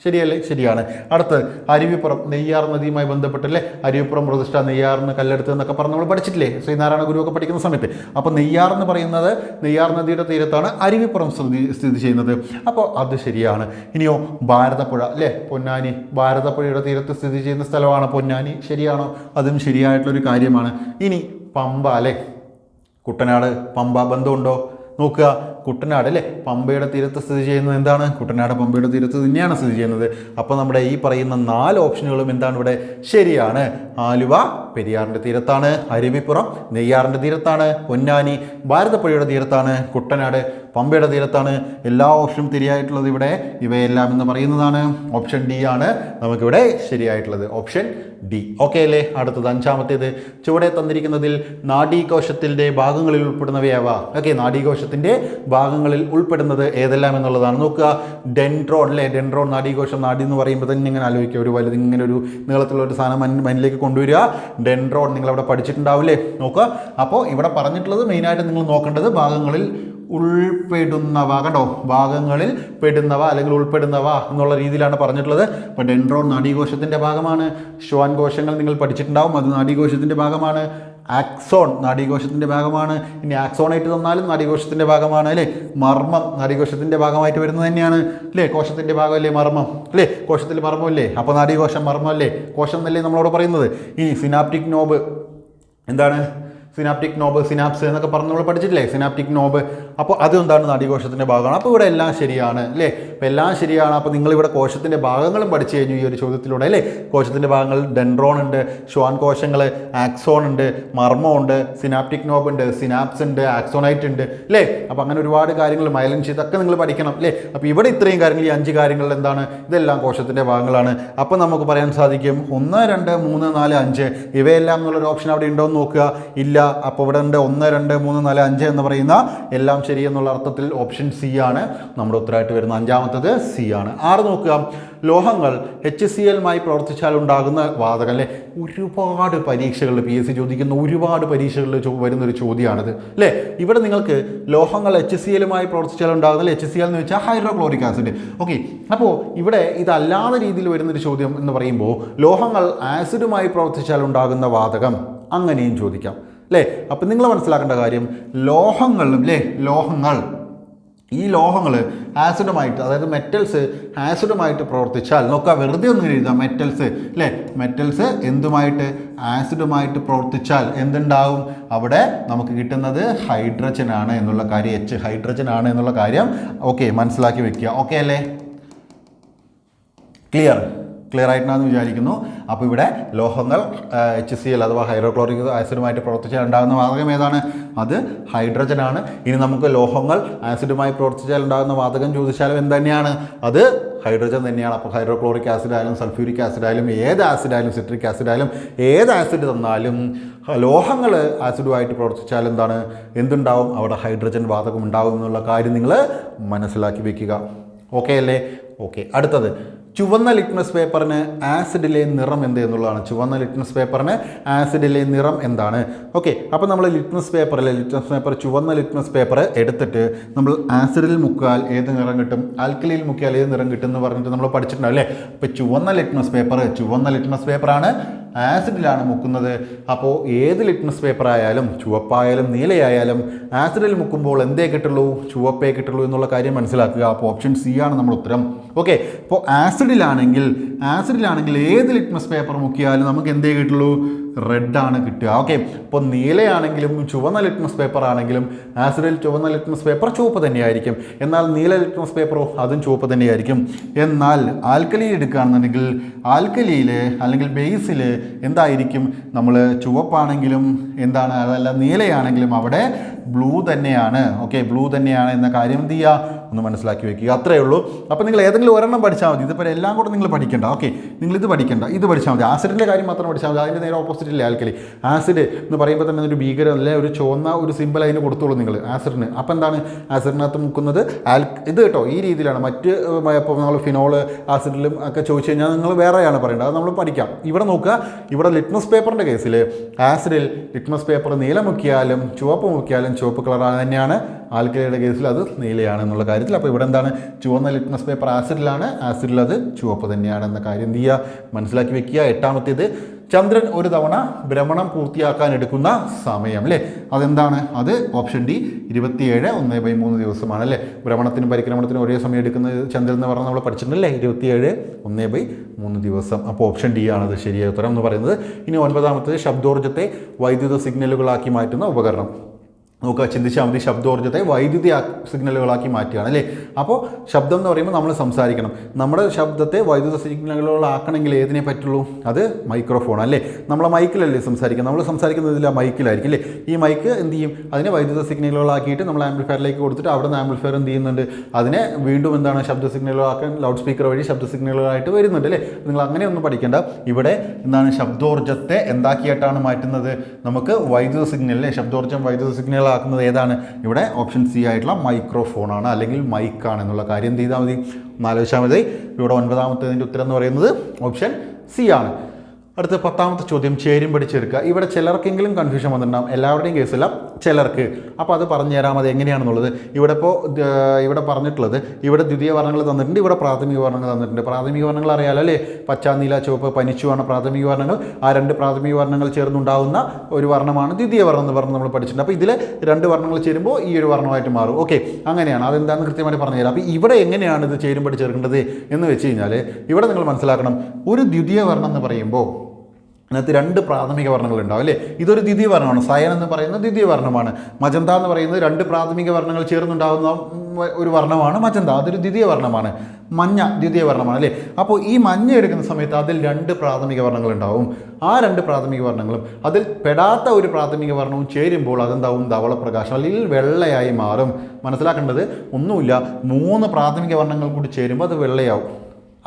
ശരിയല്ലേ? ശരിയാണ്. അടുത്ത് അരുവിപ്പുറം, നെയ്യാർ നദിയുമായി ബന്ധപ്പെട്ടല്ലേ? അരുവിപ്പുറം പ്രതിഷ്ഠ, നെയ്യാറിന് കല്ലെടുത്ത് എന്നൊക്കെ പറഞ്ഞ് നമ്മൾ പഠിച്ചിട്ടില്ലേ ശ്രീനാരായണ ഗുരുവൊക്കെ പഠിക്കുന്ന സമയത്ത്? അപ്പോൾ നെയ്യാർ എന്ന് പറയുന്നത് നെയ്യാർ നദിയുടെ തീരത്താണ് അരുവിപ്പുറം സ്ഥിതി ചെയ്യുന്നത്. അപ്പോൾ അത് ശരിയാണ്. ഇനിയോ ഭാരതപ്പുഴ അല്ലേ? പൊന്നാനി ഭാരതപ്പുഴയുടെ തീരത്ത് സ്ഥിതി ചെയ്യുന്ന സ്ഥലമാണ് പൊന്നാനി. ശരിയാണോ? അതും ശരിയായിട്ടുള്ളൊരു കാര്യമാണ്. ഇനി പമ്പ അല്ലേ? കുട്ടനാട് പമ്പ ബന്ധമുണ്ടോ? നോക്കുക, കുട്ടനാട് അല്ലേ? പമ്പയുടെ തീരത്ത് സ്ഥിതി ചെയ്യുന്നത് എന്താണ്? കുട്ടനാട് പമ്പയുടെ തീരത്ത് തന്നെയാണ് സ്ഥിതി ചെയ്യുന്നത്. അപ്പോൾ നമ്മുടെ ഈ പറയുന്ന 4 ഓപ്ഷനുകളും എന്താണ് ഇവിടെ ശരിയാണ്. ആലുവ പെരിയാറിൻ്റെ തീരത്താണ്, അരുവിപ്പുറം നെയ്യാറിൻ്റെ തീരത്താണ്, പൊന്നാനി ഭാരതപ്പുഴയുടെ തീരത്താണ്, കുട്ടനാട് പമ്പയുടെ തീരത്താണ്. എല്ലാ ഓപ്ഷനും ശരിയായിട്ടുള്ളത് ഇവിടെ ഇവയെല്ലാം എന്ന് പറയുന്നതാണ്. ഓപ്ഷൻ ഡി ആണ് നമുക്കിവിടെ ശരിയായിട്ടുള്ളത്. Option D. ഓക്കെ അല്ലേ? അടുത്തത് 5-ാമത്തേത് ചുവടെ തന്നിരിക്കുന്നതിൽ നാഡീകോശത്തിൻ്റെ ഭാഗങ്ങളിൽ ഉൾപ്പെടുന്നവയാവ. ഓക്കെ, നാഡീകോശത്തിൻ്റെ ഭാഗങ്ങളിൽ ഉൾപ്പെടുന്നത് ഏതെല്ലാം എന്നുള്ളതാണ്. നോക്കുക, ഡെൻഡ്രോൺ അല്ലേ? ഡെൻഡ്രോൺ നാഡീകോശം. നാഡി എന്ന് പറയുമ്പോൾ തന്നെ ഇങ്ങനെ ആലോചിക്കുക, ഒരു വലുത് ഇങ്ങനെ ഒരു നീളത്തിലുള്ള ഒരു സാധനം മണ്ണിലേക്ക് കൊണ്ടുവരിക. ഡെൻഡ്രോൺ നിങ്ങളവിടെ പഠിച്ചിട്ടുണ്ടാവില്ലേ? നോക്കുക, അപ്പോൾ ഇവിടെ പറഞ്ഞിട്ടുള്ളത് മെയിനായിട്ട് നിങ്ങൾ നോക്കേണ്ടത് ഭാഗങ്ങളിൽ ഉൾപ്പെടുന്നവ. കണ്ടോ? ഭാഗങ്ങളിൽ പെടുന്നവ അല്ലെങ്കിൽ ഉൾപ്പെടുന്നവ എന്നുള്ള രീതിയിലാണ് പറഞ്ഞിട്ടുള്ളത്. അപ്പോൾ ഡെൻഡ്രോൺ നാഡീകോശത്തിൻ്റെ ഭാഗമാണ്. ശ്വാൻ കോശങ്ങൾ നിങ്ങൾ പഠിച്ചിട്ടുണ്ടാവും, അത് നാഡീകോശത്തിൻ്റെ ഭാഗമാണ്. ആക്സോൺ നാഡീകോശത്തിൻ്റെ ഭാഗമാണ്. ഇനി ആക്സോണായിട്ട് തന്നാലും നാഡീകോശത്തിൻ്റെ ഭാഗമാണ് അല്ലേ? മർമ്മം നാഡീകോശത്തിൻ്റെ ഭാഗമായിട്ട് വരുന്നത് തന്നെയാണ് അല്ലേ? കോശത്തിൻ്റെ ഭാഗമല്ലേ മർമ്മം അല്ലേ? കോശത്തിൽ മർമ്മമല്ലേ? അപ്പോൾ നാഡീകോശം മർമ്മം അല്ലേ? കോശം എന്നല്ലേ നമ്മളോട് പറയുന്നത്. ഇനി സിനാപ്റ്റിക് നോബ് എന്താണ്? സിനാപ്റ്റിക് നോബ്, സിനാപ്സ് എന്നൊക്കെ പറഞ്ഞ് നമ്മൾ പഠിച്ചിട്ടില്ലേ? Synaptic knob. അപ്പോൾ അതെന്താണ്? നാഡീകോശത്തിൻ്റെ ഭാഗമാണ്. അപ്പോൾ ഇവിടെ എല്ലാം ശരിയാണ് അല്ലേ? അപ്പോൾ എല്ലാം ശരിയാണ്. അപ്പോൾ നിങ്ങളിവിടെ കോശത്തിൻ്റെ ഭാഗങ്ങളും പഠിച്ചു കഴിഞ്ഞു ഈ ഒരു ചോദ്യത്തിലൂടെ അല്ലേ? കോശത്തിൻ്റെ ഭാഗങ്ങൾ ഡെൻഡ്രോൺ ഉണ്ട്, ശ്വാൻ കോശങ്ങൾ, ആക്സോൺ ഉണ്ട്, മർമ്മം ഉണ്ട്, സിനാപ്റ്റിക് നോബ് ഉണ്ട്, സിനാപ്സ് ഉണ്ട്, ആക്സോണൈറ്റ് ഉണ്ട് അല്ലേ? അപ്പോൾ അങ്ങനെ ഒരുപാട് കാര്യങ്ങൾ, മൈലിൻ ഷീത്ത് ഒക്കെ നിങ്ങൾ പഠിക്കണം അല്ലേ? അപ്പോൾ ഇവിടെ ഇത്രയും കാര്യങ്ങൾ, ഈ 5 കാര്യങ്ങളിൽ എന്താണ്? ഇതെല്ലാം കോശത്തിൻ്റെ ഭാഗങ്ങളാണ്. അപ്പോൾ നമുക്ക് പറയാൻ സാധിക്കും 1, 2, 3, 4, 5 ഇവയെല്ലാം എന്നുള്ളൊരു ഓപ്ഷൻ അവിടെ ഉണ്ടോ എന്ന് നോക്കുക. ഇല്ല. അപ്പോൾ ഇവിടെ ഉണ്ട് 1, 2, 3, 4, 5 എന്ന് പറയുന്ന എല്ലാം ശരി എന്നുള്ള അർത്ഥത്തിൽ ഓപ്ഷൻ സി ആണ് നമ്മുടെ ഉത്തരമായിട്ട് വരുന്ന. 5-ാമത്തത് സി ആണ്. 6 നോക്കുക, ലോഹങ്ങൾ HCl-മായി പ്രവർത്തിച്ചാൽ ഉണ്ടാകുന്ന വാതകം അല്ലേ? ഒരുപാട് പരീക്ഷകളിൽ PSC ചോദിക്കുന്ന ഒരുപാട് പരീക്ഷകളിൽ വരുന്നൊരു ചോദ്യമാണിത് അല്ലേ? ഇവിടെ നിങ്ങൾക്ക് ലോഹങ്ങൾ HCl-മായി പ്രവർത്തിച്ചാൽ ഉണ്ടാകുന്ന HCl എന്ന് വെച്ചാൽ ഹൈഡ്രോക്ലോറിക് ആസിഡ്. ഓക്കെ, അപ്പോൾ ഇവിടെ ഇതല്ലാത്ത രീതിയിൽ വരുന്നൊരു ചോദ്യം എന്ന് പറയുമ്പോൾ ലോഹങ്ങൾ ആസിഡുമായി പ്രവർത്തിച്ചാൽ ഉണ്ടാകുന്ന വാതകം അങ്ങനെയും ചോദിക്കാം അല്ലേ? അപ്പം നിങ്ങൾ മനസ്സിലാക്കേണ്ട കാര്യം, ലോഹങ്ങളും അല്ലേ? ഈ ലോഹങ്ങൾ ആസിഡുമായിട്ട്, അതായത് മെറ്റൽസ് ആസിഡുമായിട്ട് പ്രവർത്തിച്ചാൽ നോക്കുക, വെറുതെ ഒന്നും എഴുതാം. മെറ്റൽസ് അല്ലേ? മെറ്റൽസ് എന്തുമായിട്ട്? ആസിഡുമായിട്ട് പ്രവർത്തിച്ചാൽ എന്തുണ്ടാവും? അവിടെ നമുക്ക് കിട്ടുന്നത് ഹൈഡ്രജൻ ആണ് എന്നുള്ള കാര്യം, ഹൈഡ്രജൻ ആണ് എന്നുള്ള കാര്യം ഓക്കെ മനസ്സിലാക്കി വെക്കുക. ഓക്കെ അല്ലേ? ക്ലിയർ? ക്ലിയർ ആയിട്ടാണെന്ന് വിചാരിക്കുന്നു. അപ്പോൾ ഇവിടെ ലോഹങ്ങൾ HCl അഥവാ ഹൈഡ്രോക്ലോറിക് ആസിഡുമായിട്ട് പ്രവർത്തിച്ചാൽ ഉണ്ടാകുന്ന വാതകം ഏതാണ്? അത് ഹൈഡ്രജനാണ്. ഇനി നമുക്ക് ലോഹങ്ങൾ ആസിഡുമായി പ്രവർത്തിച്ചാൽ ഉണ്ടാകുന്ന വാതകം ചോദിച്ചാലും എന്ത് തന്നെയാണ്? അത് ഹൈഡ്രജൻ തന്നെയാണ്. അപ്പോൾ ഹൈഡ്രോക്ലോറിക് ആസിഡ് ആയാലും സൾഫ്യൂരിക് ആസിഡ് ആയാലും ഏത് ആസിഡായാലും സിട്രിക് ആസിഡ് ആയാലും ഏത് ആസിഡ് തന്നാലും ലോഹങ്ങൾ ആസിഡുമായിട്ട് പ്രവർത്തിച്ചാൽ എന്തുണ്ടാവും? അവിടെ ഹൈഡ്രജൻ വാതകം ഉണ്ടാവും എന്നുള്ള കാര്യം നിങ്ങൾ മനസ്സിലാക്കി വെക്കുക. ഓക്കെ അല്ലേ? ഓക്കെ. അടുത്തത്, ചുവന്ന ലിറ്റ്മസ് പേപ്പറിന് ആസിഡിലെ നിറം എന്ത് എന്നുള്ളതാണ്. ചുവന്ന ലിറ്റ്മസ് പേപ്പറിന് ആസിഡിലെ നിറം എന്താണ്? ഓക്കെ. അപ്പോൾ നമ്മൾ ലിറ്റ്മസ് പേപ്പർ ചുവന്ന ലിറ്റ്മസ് പേപ്പർ എടുത്തിട്ട് നമ്മൾ ആസിഡിൽ മുക്കിയാൽ ഏത് നിറം കിട്ടും? ആൽക്കലിയിൽ മുക്കിയാൽ ഏത് നിറം കിട്ടും എന്ന് പറഞ്ഞിട്ട് നമ്മൾ പഠിച്ചിട്ടുണ്ടാവും അല്ലേ? അപ്പോൾ ചുവന്ന ലിറ്റ്മസ് പേപ്പറാണ് ആസിഡിലാണ് മുക്കുന്നത്. അപ്പോൾ ഏത് ലിറ്റ്മസ് പേപ്പർ ആയാലും ചുവപ്പായാലും നീലയായാലും ആസിഡിൽ മുക്കുമ്പോൾ എന്തേ കിട്ടുള്ളൂ? ചുവപ്പേ കിട്ടുള്ളൂ എന്നുള്ള കാര്യം മനസ്സിലാക്കുക. അപ്പോൾ ഓപ്ഷൻ സി ആണ് നമ്മുടെ ഉത്തരം. ഓക്കെ. അപ്പോൾ ആസിഡിലാണെങ്കിൽ ഏത് ലിറ്റ്മസ് പേപ്പർ മുക്കിയാലും നമുക്ക് എന്തേ കിട്ടുള്ളൂ? റെഡാണ് കിട്ടുക. ഓക്കെ. അപ്പോൾ നീലയാണെങ്കിലും ചുവന്ന ലിറ്റ്മസ് പേപ്പർ ആണെങ്കിലും ആസിഡിൽ ചുവന്ന ലിറ്റ്മസ് പേപ്പർ ചുവപ്പ് തന്നെയായിരിക്കും. എന്നാൽ നീല ലിറ്റ്മസ് പേപ്പറോ അതും ചുവപ്പ് തന്നെയായിരിക്കും. എന്നാൽ ആൽക്കലിയിൽ എടുക്കുകയാണെന്നുണ്ടെങ്കിൽ ആൽക്കലിയിൽ അല്ലെങ്കിൽ ബേസിൽ എന്തായിരിക്കും? നമ്മൾ ചുവപ്പാണെങ്കിലും അതല്ല നീലയാണെങ്കിലും അവിടെ ബ്ലൂ തന്നെയാണ്. ഓക്കെ, ബ്ലൂ തന്നെയാണ് എന്ന കാര്യം എന്ത് ചെയ്യുക? ഒന്ന് മനസ്സിലാക്കി വെക്കുക. അത്രയേ ഉള്ളൂ. അപ്പോൾ നിങ്ങൾ ഏതെങ്കിലും ഒരെണ്ണം പഠിച്ചാൽ മതി. ഇതിപ്പോൾ എല്ലാം കൂടെ നിങ്ങൾ പഠിക്കേണ്ട. ഓക്കെ, നിങ്ങളിത് പഠിക്കേണ്ട, ഇത് പഠിച്ചാൽ മതി. ആസിഡിൻ്റെ കാര്യം മാത്രം പഠിച്ചാൽ മതി. അതിൻ്റെ നേരെ ഓപ്പോസിറ്റ് ഇല്ലേ ആൽക്കലി. ആസിഡ് എന്ന് പറയുമ്പോൾ തന്നെ ഒരു ഭീകരം അല്ലെ, ഒരു ചുവന്ന ഒരു സിമ്പിൾ അതിന് കൊടുത്തോളൂ നിങ്ങൾ ആസിഡിന്. അപ്പോൾ എന്താണ് ആസിഡിനകത്ത് മുക്കുന്നത്? ഇത് കേട്ടോ ഈ രീതിയിലാണ്. മറ്റ് ഇപ്പോൾ നമ്മൾ ഫിനോൾ ആസിഡിലും ഒക്കെ ചോദിച്ചു കഴിഞ്ഞാൽ നിങ്ങൾ വേറെയാണ് പറയേണ്ടത്. അത് നമ്മൾ പഠിക്കാം. ഇവിടെ നോക്കുക, ഇവിടെ ലിറ്റ്മസ് പേപ്പറിൻ്റെ കേസിൽ ആസിഡിൽ ലിറ്റ്മസ് പേപ്പർ നീല മുക്കിയാലും ചുവപ്പ് മുക്കിയാലും ചുവപ്പ് കളർ തന്നെയാണ്. ആൽക്കലിയുടെ കേസിൽ അത് നീലയാണ് എന്നുള്ള കാര്യത്തിൽ. അപ്പോൾ ഇവിടെ എന്താണ്? ചുവന്ന ലിറ്റ്മസ് പേപ്പർ ആസിഡിലാണ്, ആസിഡിൽ അത് ചുവപ്പ് തന്നെയാണ് എന്ന കാര്യം എന്ത് ചെയ്യുക? മനസ്സിലാക്കി വെക്കുക. എട്ടാമത്തേത്, ചന്ദ്രൻ ഒരു തവണ ഭ്രമണം പൂർത്തിയാക്കാൻ എടുക്കുന്ന സമയം അല്ലേ? അതെന്താണ്? അത് ഓപ്ഷൻ ഡി 27 1/3 ദിവസമാണ് അല്ലേ? ഭ്രമണത്തിനും പരിക്രമണത്തിനും ഒരേ സമയം എടുക്കുന്ന ചന്ദ്രൻ എന്ന് പറഞ്ഞാൽ നമ്മൾ പഠിച്ചിട്ടുണ്ടല്ലേ? 27 1/3 ദിവസം. അപ്പോൾ ഓപ്ഷൻ ഡി ആണത് ശരിയായ ഉത്തരം എന്ന് പറയുന്നത്. ഇനി 9ാമത്തേത്, ശബ്ദോർജ്ജത്തെ വൈദ്യുത സിഗ്നലുകളാക്കി മാറ്റുന്ന ഉപകരണം. നോക്കുക, ചിന്തിച്ചാൽ മതി. ശബ്ദോർജ്ജത്തെ വൈദ്യുതി സിഗ്നലുകളാക്കി മാറ്റുകയാണ് അല്ലേ? അപ്പോൾ ശബ്ദം എന്ന് പറയുമ്പോൾ നമ്മൾ സംസാരിക്കണം. നമ്മുടെ ശബ്ദത്തെ വൈദ്യുത സിഗ്നലുകളാക്കണമെങ്കിൽ ഏതിനെ പറ്റുള്ളൂ? അത് മൈക്രോഫോൺ അല്ലേ? നമ്മളെ മൈക്കിലല്ലേ സംസാരിക്കുക? നമ്മൾ സംസാരിക്കുന്നതിൽ ആ മൈക്കിലായിരിക്കും അല്ലേ? ഈ മൈക്ക് എന്ത് ചെയ്യും? അതിനെ വൈദ്യുത സിഗ്നലുകളാക്കിയിട്ട് നമ്മൾ ആംപ്ലിഫയറിലേക്ക് കൊടുത്തിട്ട് അവിടെ നിന്ന് ആംപ്ലിഫയർ എന്ത് ചെയ്യുന്നുണ്ട്? അതിനെ വീണ്ടും ശബ്ദ സിഗ്നലുകളാക്കാൻ ലൗഡ് സ്പീക്കർ വഴി ശബ്ദ സിഗ്നലുകളായിട്ട് വരുന്നുണ്ട് അല്ലേ? നിങ്ങൾ അങ്ങനെ ഒന്നും പഠിക്കേണ്ട. ഇവിടെ ശബ്ദോർജ്ജത്തെ എന്താക്കിയിട്ടാണ് മാറ്റുന്നത്? നമുക്ക് വൈദ്യുത സിഗ്നൽ അല്ലേ? ശബ്ദോർജ്ജം വൈദ്യുത സിഗ്നൽ ആക്കുന്നത് ഏതാണ്? ഇവിടെ ഓപ്ഷൻ സി ആയിട്ടുള്ള മൈക്രോഫോണാണ് അല്ലെങ്കിൽ മൈക്കാണ് എന്നുള്ള കാര്യം എന്ത് ചെയ്താൽ മതി? ആലോചിച്ചാൽ മതി. ഇവിടെ 9ാമത്തേതിൻ്റെ ഉത്തരം എന്ന് പറയുന്നത് ഓപ്ഷൻ സി ആണ്. അടുത്ത 10ാമത്തെ ചോദ്യം, ചേരും പഠിച്ചെടുക്കുക. ഇവിടെ ചിലർക്കെങ്കിലും കൺഫ്യൂഷൻ വന്നിട്ടുണ്ടാകും, എല്ലാവരുടെയും കേസല്ല, ചിലർക്ക്. അപ്പോൾ അത് പറഞ്ഞു തരാം അത് എങ്ങനെയാണെന്നുള്ളത്. ഇവിടെ പറഞ്ഞിട്ടുള്ളത്, ഇവിടെ ദ്വിതീയ വർണ്ണങ്ങൾ തന്നിട്ടുണ്ട്, ഇവിടെ പ്രാഥമിക വർണ്ണങ്ങൾ തന്നിട്ടുണ്ട്. പ്രാഥമിക വർണ്ണങ്ങൾ അറിയാലോ അല്ലേ? പച്ച, നീല, ചുവപ്പ്, പനിച്ചുവാണ് പ്രാഥമിക വർണ്ണങ്ങൾ. ആ 2 പ്രാഥമിക വർണ്ണങ്ങൾ ചേർന്നുണ്ടാകുന്ന ഒരു വർണ്ണമാണ് ദ്വിതീയ വർണ്ണം എന്ന് പറഞ്ഞ് നമ്മൾ പഠിച്ചിട്ടുണ്ട്. അപ്പോൾ ഇതിൽ 2 വർണ്ണങ്ങൾ ചേരുമ്പോൾ ഈ ഒരു വർണ്ണമായിട്ട് മാറും. ഓക്കെ, അങ്ങനെയാണ്. അതെന്താണെന്ന് കൃത്യമായിട്ട് പറഞ്ഞു തരാം. അപ്പോൾ ഇവിടെ എങ്ങനെയാണ് ഇത് ചേരും പഠിച്ചെടുക്കേണ്ടത് എന്ന് വെച്ച് കഴിഞ്ഞാൽ, ഇവിടെ നിങ്ങൾ മനസ്സിലാക്കണം, ഒരു ദ്വിതീയ വർണ്ണം എന്ന് പറയുമ്പോൾ അതിനകത്ത് 2 പ്രാഥമിക വർണ്ണങ്ങൾ ഉണ്ടാവും അല്ലേ? ഇതൊരു ദ്വിതീയ വർണ്ണമാണ്. സയൻ എന്ന് പറയുന്നത് ദ്വിതീയ വർണ്ണമാണ്. മജന്ത എന്ന് പറയുന്നത് 2 പ്രാഥമിക വർണ്ണങ്ങൾ ചേർന്നുണ്ടാകുന്ന ഒരു വർണ്ണമാണ് മജന്ത. അതൊരു ദ്വിതീയ വർണ്ണമാണ്. മഞ്ഞ ദ്വിതീയ വർണ്ണമാണ് അല്ലേ? അപ്പോൾ ഈ മഞ്ഞ എടുക്കുന്ന സമയത്ത് അതിൽ 2 പ്രാഥമിക വർണ്ണങ്ങൾ ഉണ്ടാവും. ആ 2 പ്രാഥമിക വർണ്ണങ്ങളും അതിൽ പെടാത്ത ഒരു പ്രാഥമിക വർണ്ണവും ചേരുമ്പോൾ അതെന്താവും? ധവളപ്രകാശം അല്ലെങ്കിൽ വെള്ളയായി മാറും. മനസ്സിലാക്കേണ്ടത് ഒന്നുമില്ല, 3 പ്രാഥമിക വർണ്ണങ്ങൾ കൂടി ചേരുമ്പോൾ അത് വെള്ളയാവും.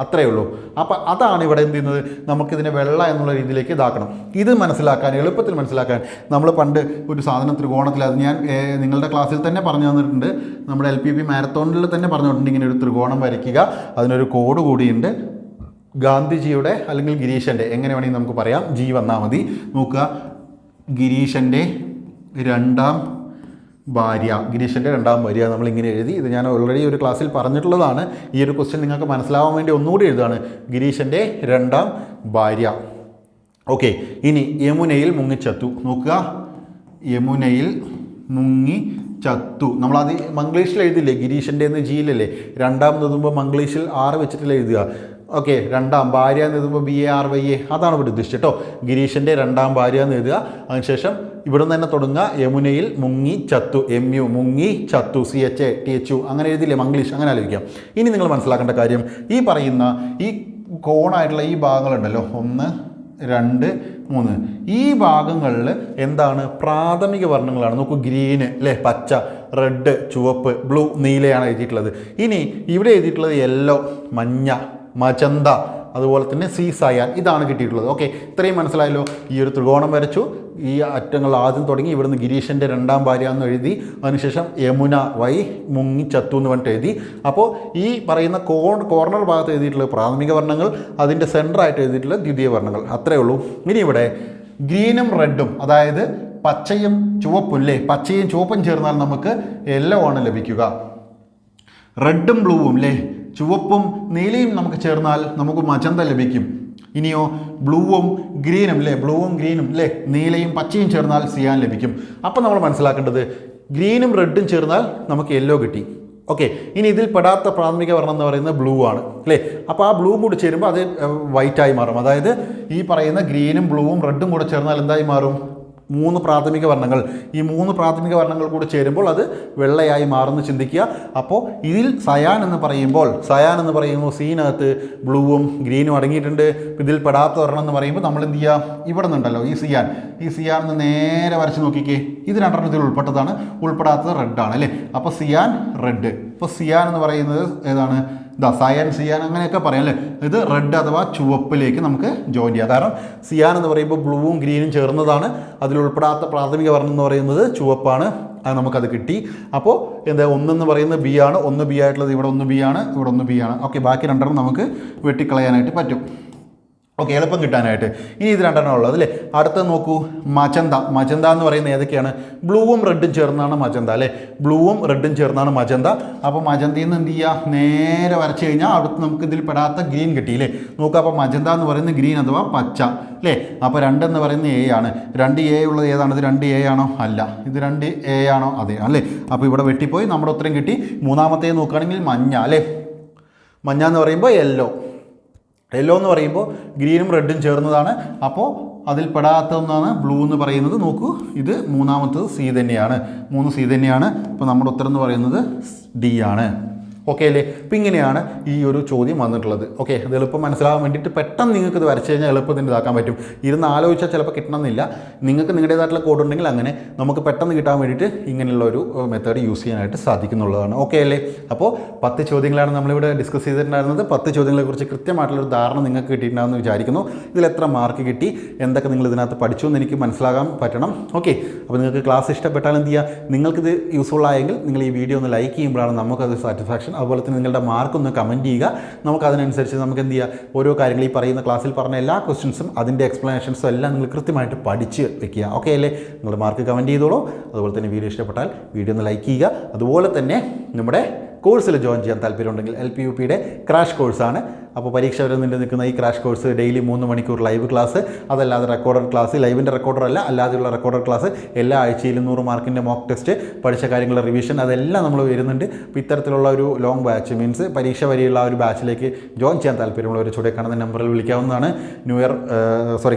അത്രയേ ഉള്ളൂ. അപ്പോൾ അതാണ് ഇവിടെ എന്ത് ചെയ്യുന്നത്? നമുക്കിതിനെ വെള്ള എന്നുള്ള രീതിയിലേക്ക് ഇതാക്കണം. ഇത് മനസ്സിലാക്കാൻ, എളുപ്പത്തിൽ മനസ്സിലാക്കാൻ നമ്മൾ പണ്ട് ഒരു സാധനം ത്രികോണത്തിൽ, അത് ഞാൻ നിങ്ങളുടെ ക്ലാസ്സിൽ തന്നെ പറഞ്ഞു തന്നിട്ടുണ്ട്, നമ്മുടെ LPP മാരത്തോണിൽ തന്നെ പറഞ്ഞു തന്നിട്ടുണ്ട്. ഇങ്ങനെ ഒരു ത്രികോണം വരയ്ക്കുക, അതിനൊരു കോഡ് കൂടിയുണ്ട്. ഗാന്ധിജിയുടെ അല്ലെങ്കിൽ ഗിരീശൻ്റെ, എങ്ങനെ വേണമെങ്കിൽ നമുക്ക് പറയാം, ജി വന്നാൽ മതി. നോക്കുക, ഗിരീശൻ്റെ 2ാം ഭാര്യ, ഗിരീശൻ്റെ 2ാം ഭാര്യ നമ്മളിങ്ങനെ എഴുതി. ഇത് ഞാൻ ഓൾറെഡി ഒരു ക്ലാസ്സിൽ പറഞ്ഞിട്ടുള്ളതാണ്. ഈ ഒരു ക്വസ്റ്റ്യൻ നിങ്ങൾക്ക് മനസ്സിലാവാൻ വേണ്ടി ഒന്നുകൂടി എഴുതാണ്. ഗിരീശൻ്റെ 2ാം ഭാര്യ. ഓക്കെ, ഇനി യമുനയിൽ മുങ്ങിച്ചത്തു. നോക്കുക, യമുനയിൽ മുങ്ങിച്ചത്തു. നമ്മളത് മംഗ്ലീഷിൽ എഴുതില്ലേ? ഗിരീശൻ്റെ എന്ന് ജിയിലല്ലേ? 2ാം എഴുതുമ്പോൾ മംഗ്ലീഷിൽ 6 വെച്ചിട്ടല്ലേ എഴുതുക? ഓക്കെ, 2ാം ഭാര്യ എന്ന് എഴുതുമ്പോൾ BARYA, അതാണ് ഇവിടെ ഉദ്ദേശിച്ചത് കേട്ടോ. ഗിരീശൻ്റെ 2ാം ഭാര്യ എന്ന് എഴുതുക. അതിനുശേഷം ഇവിടെ നിന്ന് തന്നെ തുടങ്ങുക, യമുനയിൽ മുങ്ങി ചത്തു, MU, മുങ്ങി ചത്തു, CHA THU അങ്ങനെ എഴുതില്ലേ? മംഗ്ലീഷ്, അങ്ങനെ ആലോചിക്കാം. ഇനി നിങ്ങൾ മനസ്സിലാക്കേണ്ട കാര്യം, ഈ പറയുന്ന ഈ കോണായിട്ടുള്ള ഈ ഭാഗങ്ങളുണ്ടല്ലോ 1 2 3 ഈ ഭാഗങ്ങളിൽ എന്താണ് പ്രാഥമിക വർണ്ണങ്ങളാണ്. നോക്കൂ, ഗ്രീന് അല്ലേ, പച്ച, റെഡ്, ചുവപ്പ്, ബ്ലൂ, നീലയാണ് എഴുതിയിട്ടുള്ളത്. ഇനി ഇവിടെ എഴുതിയിട്ടുള്ളത് യെല്ലോ, മഞ്ഞ, മജന്ത, അതുപോലെ തന്നെ സയാൻ, ഇതാണ് കിട്ടിയിട്ടുള്ളത്. ഓക്കെ, ഇത്രയും മനസ്സിലായല്ലോ. ഈ ഒരു ത്രികോണം വരച്ചു, ഈ അറ്റങ്ങൾ ആദ്യം തുടങ്ങി ഇവിടുന്ന് ഗിരീഷൻ്റെ 2ാം ഭാര്യ എന്ന് എഴുതി, അതിനുശേഷം യമുന വൈ മുങ്ങി ചത്തു എന്ന് പറഞ്ഞിട്ട് എഴുതി. അപ്പോൾ ഈ പറയുന്ന കോർണർ ഭാഗത്ത് എഴുതിയിട്ടുള്ള പ്രാഥമിക വർണ്ണങ്ങൾ, അതിൻ്റെ സെൻറ്ററായിട്ട് എഴുതിയിട്ടുള്ള ദ്വിതീയ വർണ്ണങ്ങൾ, അത്രയേ ഉള്ളൂ. ഇനി ഇവിടെ ഗ്രീനും റെഡും, അതായത് പച്ചയും ചുവപ്പും അല്ലേ, പച്ചയും ചുവപ്പും ചേർന്നാൽ നമുക്ക് യെല്ലോ ആണ് ലഭിക്കുക. റെഡും ബ്ലൂവും അല്ലേ, ചുവപ്പും നീലയും നമുക്ക് ചേർന്നാൽ നമുക്ക് മജന്ത ലഭിക്കും. ഇനിയോ ബ്ലൂവും ഗ്രീനും അല്ലേ, ബ്ലൂവും ഗ്രീനും അല്ലേ, നീലയും പച്ചയും ചേർന്നാൽ സിയാൻ ലഭിക്കും. അപ്പോൾ നമ്മൾ മനസ്സിലാക്കേണ്ടത് ഗ്രീനും റെഡും ചേർന്നാൽ നമുക്ക് യെല്ലോ കിട്ടി. ഓക്കെ, ഇനി ഇതിൽ പെടാത്ത പ്രാഥമിക വർണ്ണം എന്ന് പറയുന്നത് ബ്ലൂ ആണ് അല്ലേ. അപ്പോൾ ആ ബ്ലൂ കൂടി ചേരുമ്പോൾ അത് വൈറ്റായി മാറും. അതായത് ഈ പറയുന്ന ഗ്രീനും ബ്ലൂവും റെഡും കൂടെ ചേർന്നാൽ എന്തായി മാറും? 3 പ്രാഥമിക വർണ്ണങ്ങൾ. ഈ 3 പ്രാഥമിക വർണ്ണങ്ങൾ കൂടി ചേരുമ്പോൾ അത് വെള്ളയായി മാറുന്നു ചിന്തിക്കുക. അപ്പോൾ ഇതിൽ സയാൻ എന്ന് പറയുമ്പോൾ സീനകത്ത് ബ്ലൂവും ഗ്രീനും അടങ്ങിയിട്ടുണ്ട്. ഇതിൽ പെടാത്ത വർണ്ണം എന്ന് പറയുമ്പോൾ നമ്മൾ എന്ത് ചെയ്യുക? ഇവിടെ നിന്നുണ്ടല്ലോ ഈ സിയാൻ എന്ന് നേരെ വരച്ച് നോക്കിക്കേ. ഇത് 2 ഇതിൽ ഉൾപ്പെട്ടതാണ്, ഉൾപ്പെടാത്തത് റെഡാണ് അല്ലേ. അപ്പോൾ സിയാൻ, റെഡ്. ഇപ്പോൾ സിയാൻ എന്ന് പറയുന്നത് ഏതാണ്? സിയാൻ അങ്ങനെയൊക്കെ പറയാം അല്ലേ. ഇത് റെഡ് അഥവാ ചുവപ്പിലേക്ക് നമുക്ക് ജോയിൻ ചെയ്യാം. കാരണം സിയാൻ എന്ന് പറയുമ്പോൾ ബ്ലൂവും ഗ്രീനും ചേർന്നതാണ്. അതിലുൾപ്പെടാത്ത പ്രാഥമിക വർണ്ണം എന്ന് പറയുന്നത് ചുവപ്പാണ്. അത് നമുക്കത് കിട്ടി. അപ്പോൾ എന്താ, 1 എന്ന് പറയുന്നത് ബി ആണ്. 1 ബി ആയിട്ടുള്ളത് ഇവിടെ 1 ബി ആണ്, ഇവിടെ 1 ബി ആണ്. ഓക്കെ, ബാക്കി 2 നമുക്ക് വെട്ടിക്കളയാനായിട്ട് പറ്റും. ഓക്കെ, എളുപ്പം കിട്ടാനായിട്ട്. ഇനി ഇത് 2 ഉള്ളത് അല്ലേ. അടുത്തത് നോക്കൂ, മജന്ത എന്ന് പറയുന്നത് ഏതൊക്കെയാണ്? ബ്ലൂവും റെഡും ചേർന്നാണ് മജന്ത അല്ലേ. ബ്ലൂവും റെഡും ചേർന്നാണ് മജന്ത. അപ്പോൾ മജന്തയിൽ നിന്ന് എന്ത് ചെയ്യുക? നേരെ വരച്ച് കഴിഞ്ഞാൽ അടുത്ത് നമുക്ക് ഇതിൽ പെടാത്ത ഗ്രീൻ കിട്ടിയില്ലേ. നോക്കുക, അപ്പോൾ മജന്ത എന്ന് പറയുന്നത് ഗ്രീൻ അഥവാ പച്ച അല്ലേ. അപ്പോൾ 2 എന്ന് പറയുന്നത് എ ആണ്. 2A ഉള്ളത് ഏതാണ്? ഇത് 2A ആണോ? അല്ല. ഇത് 2A ആണോ? അതെ അല്ലേ. അപ്പോൾ ഇവിടെ വെട്ടിപ്പോയി, നമ്മുടെ ഉത്തരം കിട്ടി. 3ാമത്തെ നോക്കുകയാണെങ്കിൽ മഞ്ഞ അല്ലേ. മഞ്ഞ എന്ന് പറയുമ്പോൾ യെല്ലോ എന്ന് പറയുമ്പോൾ ഗ്രീനും റെഡും ചേർന്നതാണ്. അപ്പോൾ അതിൽ പെടാത്ത ഒന്നാണ് ബ്ലൂ എന്ന് പറയുന്നത്. നോക്കൂ, ഇത് 3ാമത്തത് സി തന്നെയാണ്. 3 സി തന്നെയാണ്. അപ്പോൾ നമ്മുടെ ഉത്തരം എന്ന് പറയുന്നത് ഡി ആണ്. ഓക്കെ അല്ലേ. അപ്പോൾ ഇങ്ങനെയാണ് ഈ ഒരു ചോദ്യം വന്നിട്ടുള്ളത്. ഓക്കെ, അത് എളുപ്പം മനസ്സിലാകാൻ വേണ്ടിയിട്ട് പെട്ടെന്ന് നിങ്ങൾക്ക് ഇത് വരച്ച് കഴിഞ്ഞാൽ എളുപ്പത്തിന് ഇതാക്കാൻ പറ്റും. ഇരുന്ന് ആലോചിച്ചാൽ ചിലപ്പോൾ കിട്ടണമെന്നില്ല. നിങ്ങൾക്ക് നിങ്ങളുടേതായിട്ടുള്ള കോഡ് ഉണ്ടെങ്കിൽ അങ്ങനെ നമുക്ക് പെട്ടെന്ന് കിട്ടാൻ വേണ്ടിയിട്ട് ഇങ്ങനെയുള്ള ഒരു മെത്തേഡ് യൂസ് ചെയ്യാനായിട്ട് സാധിക്കുന്നുള്ളതാണ്. ഓക്കെ അല്ലേ. അപ്പോൾ 10 ചോദ്യങ്ങളാണ് നമ്മളിവിടെ ഡിസ്കസ് ചെയ്തിട്ടുണ്ടായിരുന്നത്. 10 ചോദ്യങ്ങളെക്കുറിച്ച് കൃത്യമായിട്ടുള്ളൊരു ധാരണ നിങ്ങൾക്ക് കിട്ടിയിട്ടുണ്ടാകുമെന്ന് വിചാരിക്കുന്നു. ഇതിൽ എത്ര മാർക്ക് കിട്ടി, എന്തൊക്കെ നിങ്ങൾ ഇതിനകത്ത് പഠിച്ചു എന്ന് എനിക്ക് മനസ്സിലാകാൻ പറ്റണം. ഓക്കെ, അപ്പോൾ നിങ്ങൾക്ക് ക്ലാസ് ഇഷ്ടപ്പെട്ടാൽ എന്ത് ചെയ്യുക? നിങ്ങൾക്കിത് യൂസ്ഫുൾ ആയെങ്കിൽ നിങ്ങൾ ഈ വീഡിയോ ഒന്ന് ലൈക്ക് ചെയ്യുമ്പോഴാണ് നമുക്കത് സാറ്റിസ്ഫാക്ഷൻ. അതുപോലെ തന്നെ നിങ്ങളുടെ മാർക്ക് ഒന്ന് കമൻറ്റ് ചെയ്യുക. നമുക്കതിനനുസരിച്ച് നമുക്ക് എന്ത് ചെയ്യുക? ഓരോ കാര്യങ്ങൾ ഈ പറയുന്ന ക്ലാസ്സിൽ പറഞ്ഞ എല്ലാ ക്വസ്റ്റ്യൻസും അതിൻ്റെ എക്സ്പ്ലനേഷൻസും എല്ലാം നിങ്ങൾ കൃത്യമായിട്ട് പഠിച്ച് വെക്കുക. ഓക്കെ അല്ലേ. നിങ്ങളുടെ മാർക്ക് കമൻറ്റ് ചെയ്തോളൂ. അതുപോലെ തന്നെ വീഡിയോ ഇഷ്ടപ്പെട്ടാൽ വീഡിയോ ഒന്ന് ലൈക്ക് ചെയ്യുക. അതുപോലെ തന്നെ നമ്മുടെ കോഴ്സിൽ ജോയിൻ ചെയ്യാൻ താല്പര്യമുണ്ടെങ്കിൽ LPUPയുടെ ക്രാഷ് കോഴ്സാണ്. അപ്പോൾ പരീക്ഷ വരെ നിൽക്കുന്ന ഈ ക്രാഷ് കോഴ്സ് ഡെയിലി 3 മണിക്കൂർ ലൈവ് ക്ലാസ്, അതല്ലാതെ റെക്കോർഡഡ് ക്ലാസ്, ലൈവിൻ്റെ റെക്കോർഡർ അല്ല, അല്ലാതെയുള്ള റെക്കോർഡഡ് ക്ലാസ്, എല്ലാ ആഴ്ചയിലും 100 മാർക്കിൻ്റെ മോക്ക് ടെസ്റ്റ്, പഠിച്ച കാര്യങ്ങളുടെ റിവിഷൻ, അതെല്ലാം നമ്മൾ വരുന്നുണ്ട്. അപ്പോൾ ഇത്തരത്തിലുള്ള ഒരു ലോങ് ബാച്ച് മീൻസ് പരീക്ഷ വരെയുള്ള ഒരു ബാച്ചിലേക്ക് ജോയിൻ ചെയ്യാൻ താല്പര്യമുള്ളവർ ചുവടെ കാണുന്ന നമ്പറിൽ വിളിക്കാവുന്നതാണ്.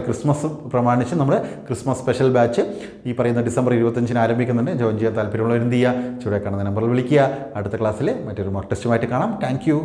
ക്രിസ്മസ് പ്രമാണിച്ച് നമ്മൾ ക്രിസ്മസ് സ്പെഷ്യൽ ബാച്ച് ഈ പറയുന്ന ഡിസംബർ 25-ന് ആരംഭിക്കുന്നുണ്ട്. ജോയിൻ ചെയ്യാൻ താല്പര്യമുള്ളവർ എന്ത് ചെയ്യുക? ചുവടെ കാണുന്ന നമ്പറിൽ വിളിക്കുക. അടുത്ത ക്ലാസ്സിൽ മറ്റൊരു മോക്ക് ടെസ്റ്റുമായിട്ട് കാണാം. Thank you.